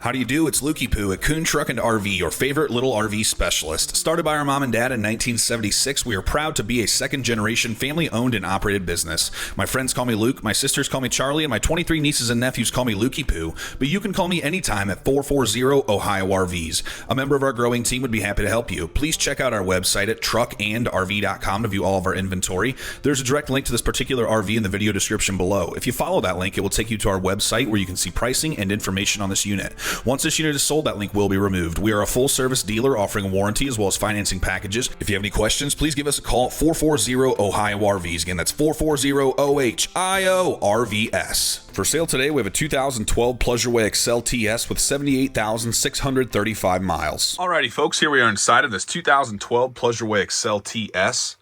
How do you do? It's Lukey Poo at Kuhn RV, your favorite little RV specialist. Started by our mom and dad in 1976, we are proud to be a second-generation family-owned and operated business. My friends call me Luke, my sisters call me Charlie, and my 23 nieces and nephews call me Lukey Poo. But you can call me anytime at 440-OHIO-RVs. A member of our growing team would be happy to help you. Please check out our website at truckandrv.com to view all of our inventory. There's a direct link to this particular RV in the video description below. If you follow that link, it will take you to our website where you can see pricing and information on this unit. Once this unit is sold, that link will be removed. We are a full-service dealer offering warranty as well as financing packages. If you have any questions, please give us a call at 440-OHIO-RVs. Again, that's 440-OHIO-RVS. For sale today, we have a 2012 Pleasureway XL TS with 78,635 miles. Alrighty, folks, here we are inside of this 2012 Pleasureway XL TS.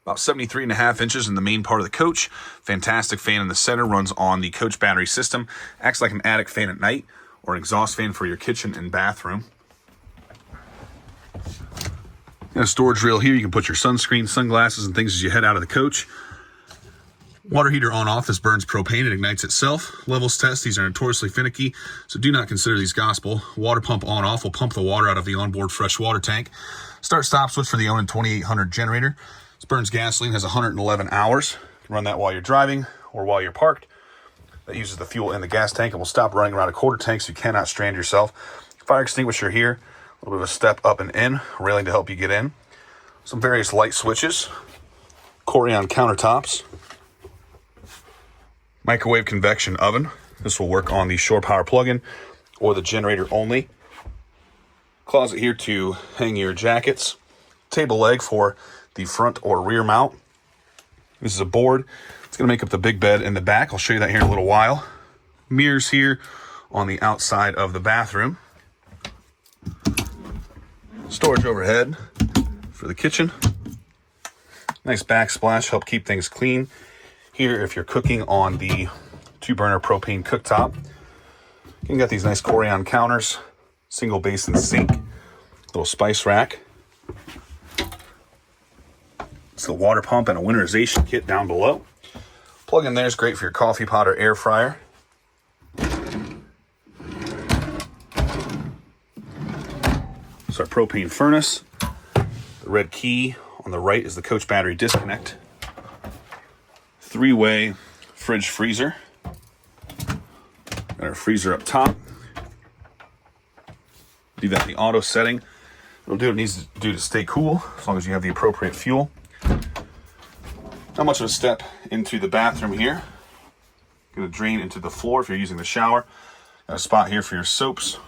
About 73.5 inches in the main part of the coach. Fantastic fan in the center, runs on the coach battery system. Acts like an attic fan at night, or an exhaust fan for your kitchen and bathroom. And a storage rail here. You can put your sunscreen, sunglasses, and things as you head out of the coach. Water heater on off. This burns propane. It ignites itself. Levels test. These are notoriously finicky, so do not consider these gospel. Water pump on off will pump the water out of the onboard fresh water tank. Start stop switch for the Onan 2800 generator. This burns gasoline, has 111 hours. You can run that while you're driving or while you're parked. That uses the fuel in the gas tank and will stop running around a quarter tank so you cannot strand yourself. Fire extinguisher here, a little bit of a step up and in, railing to help you get in. Some various light switches, Corian countertops, microwave convection oven. This will work on the shore power plug-in or the generator only. Closet here to hang your jackets. Table leg for the front or rear mount. This is a board. It's going to make up the big bed in the back. I'll show you that here in a little while. Mirrors here on the outside of the bathroom. Storage overhead for the kitchen. Nice backsplash, help keep things clean. Here, if you're cooking on the 2-burner propane cooktop. You got these nice Corian counters, single basin sink, little spice rack. It's the water pump and a winterization kit down below. Plug in there is great for your coffee pot or air fryer. It's our propane furnace. The red key on the right is the coach battery disconnect. 3-way fridge freezer. Got our freezer up top. Do that in the auto setting. It'll do what it needs to do to stay cool, as long as you have the appropriate fuel. Not much of a step into the bathroom here. Going to drain into the floor if you're using the shower. Got a spot here for your soaps.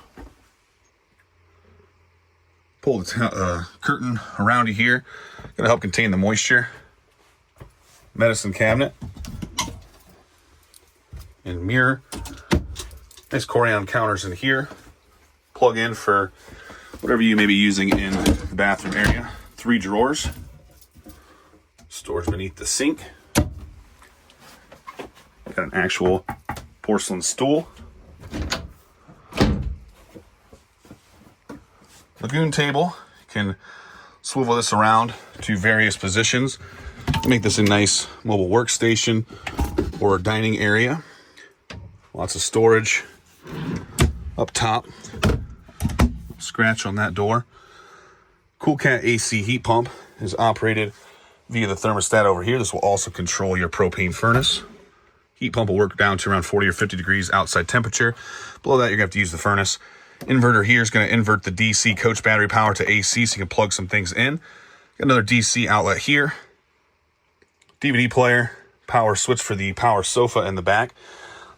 Pull the curtain around you here. Going to help contain the moisture. Medicine cabinet. And mirror. Nice Corian counters in here. Plug in for whatever you may be using in the bathroom area. 3 drawers. Storage beneath the sink. Got an actual porcelain stool. Lagoon table. You can swivel this around to various positions. Make this a nice mobile workstation or dining area. Lots of storage up top. Scratch on that door. Cool Cat AC heat pump is operated via the thermostat over here. This will also control your propane furnace. Heat pump will work down to around 40 or 50 degrees outside temperature. Below that, you're going to have to use the furnace. Inverter here is going to invert the DC coach battery power to AC, so you can plug some things in. Got another DC outlet here. DVD player, power switch for the power sofa in the back.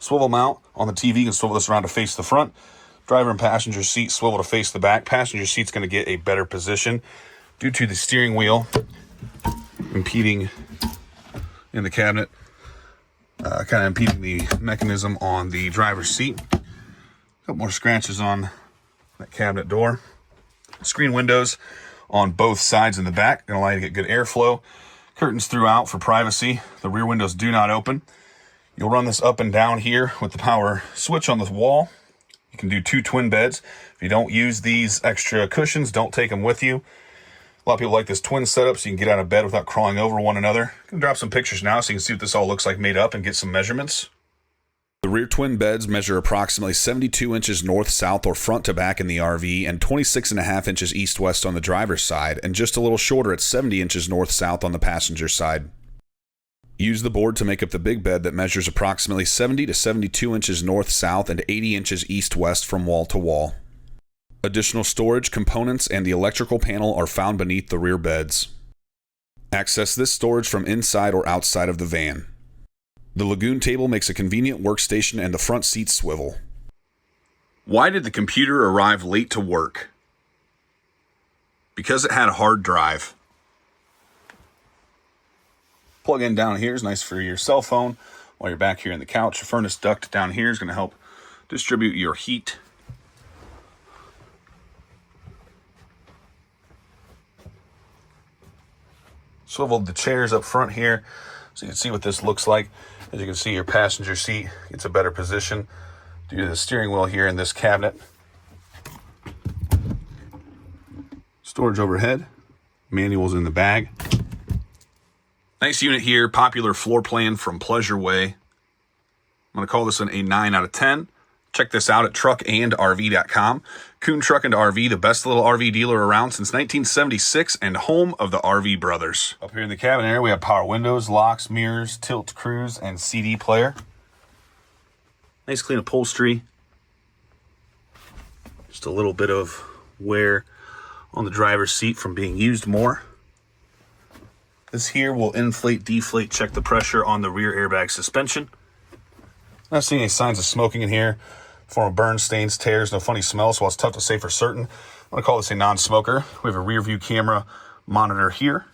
Swivel mount on the TV. You can swivel this around to face the front. Driver and passenger seat swivel to face the back. Passenger seat's going to get a better position due to the steering wheel impeding in the cabinet, kind of impeding the mechanism on the driver's seat. A couple more scratches on that cabinet door. Screen windows on both sides in the back, going to allow you to get good airflow. Curtains throughout for privacy. The rear windows do not open. You'll run this up and down here with the power switch on the wall. You can do 2 twin beds. If you don't use these extra cushions, don't take them with you. A lot of people like this twin setup so you can get out of bed without crawling over one another. I'm going to drop some pictures now so you can see what this all looks like made up and get some measurements. The The rear twin beds measure approximately 72 inches north-south or front to back in the RV and 26.5 inches east-west on the driver's side, and just a little shorter at 70 inches north-south on the passenger side. Use the board to make up the big bed that measures approximately 70 to 72 inches north-south and 80 inches east-west from wall to wall. Additional storage, components, and the electrical panel are found beneath the rear beds. Access this storage from inside or outside of the van. The Lagoon table makes a convenient workstation and the front seats swivel. Why did the computer arrive late to work? Because it had a hard drive. Plug in down here is nice for your cell phone while you're back here in the couch. Your furnace duct down here is going to help distribute your heat. Swiveled the chairs up front here so you can see what this looks like. As you can see, your passenger seat gets a better position due to the steering wheel here in this cabinet. Storage overhead, manuals in the bag. Nice unit here, popular floor plan from Pleasure Way. I'm going to call this one a 9 out of 10. Check this out at truckandrv.com. Kuhn Truck and RV, the best little RV dealer around since 1976 and home of the RV brothers. Up here in the cabin area, we have power windows, locks, mirrors, tilt, cruise, and CD player. Nice clean upholstery. Just a little bit of wear on the driver's seat from being used more. This here will inflate, deflate, check the pressure on the rear airbag suspension. Not seeing any signs of smoking in here. Form of burn, stains, tears, no funny smell, so while it's tough to say for certain, I'm going to call this a non-smoker. We have a rear view camera monitor here.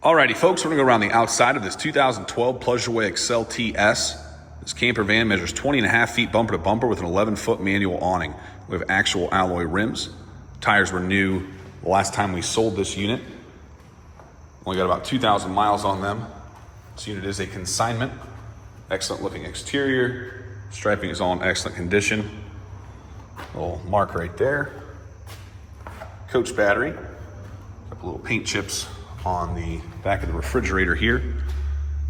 Alrighty, folks, we're going to go around the outside of this 2012 Pleasureway Excel TS. This camper van measures 20.5 feet bumper to bumper with an 11-foot manual awning. We have actual alloy rims. Tires were new the last time we sold this unit. Only got about 2,000 miles on them. This unit is a consignment. Excellent looking exterior. Striping is all in excellent condition. Little mark right there. Coach battery. A couple little paint chips on the back of the refrigerator here.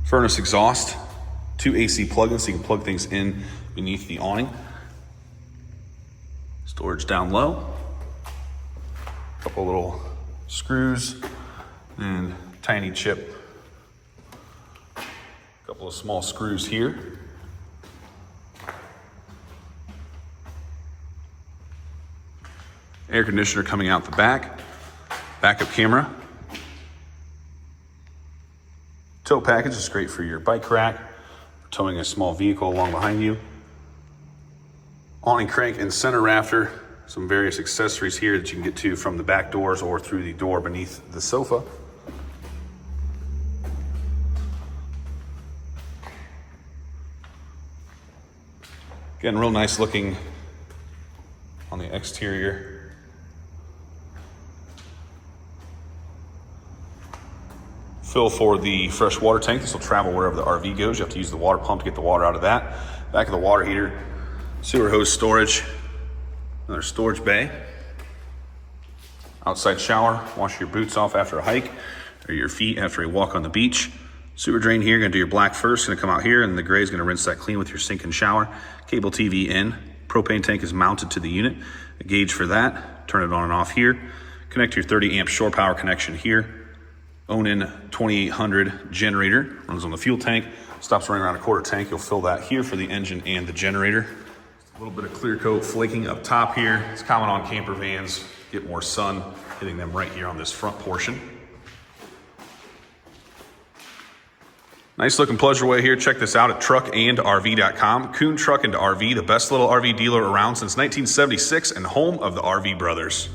Furnace exhaust. 2 AC plugins so you can plug things in beneath the awning. Storage down low. A couple little screws and tiny chip. A couple of small screws here. Air conditioner coming out the back. Backup camera. Tow package is great for your bike rack, towing a small vehicle along behind you. Awning crank and center rafter. Some various accessories here that you can get to from the back doors or through the door beneath the sofa. Again, real nice looking on the exterior. Fill for the fresh water tank. This will travel wherever the RV goes. You have to use the water pump to get the water out of that. Back of the water heater, sewer hose storage, another storage bay. Outside shower, wash your boots off after a hike or your feet after a walk on the beach. Sewer drain here, gonna do your black first, gonna come out here, and the gray is gonna rinse that clean with your sink and shower. Cable TV in. Propane tank is mounted to the unit. A gauge for that. Turn it on and off here. Connect your 30 amp shore power connection here. Onin 2800 generator. Runs on the fuel tank. Stops running around a quarter tank. You'll fill that here for the engine and the generator. A little bit of clear coat flaking up top here. It's common on camper vans. Get more sun hitting them right here on this front portion. Nice looking Pleasureway here. Check this out at truckandrv.com. Kuhn Truck and RV, the best little RV dealer around since 1976 and home of the RV brothers.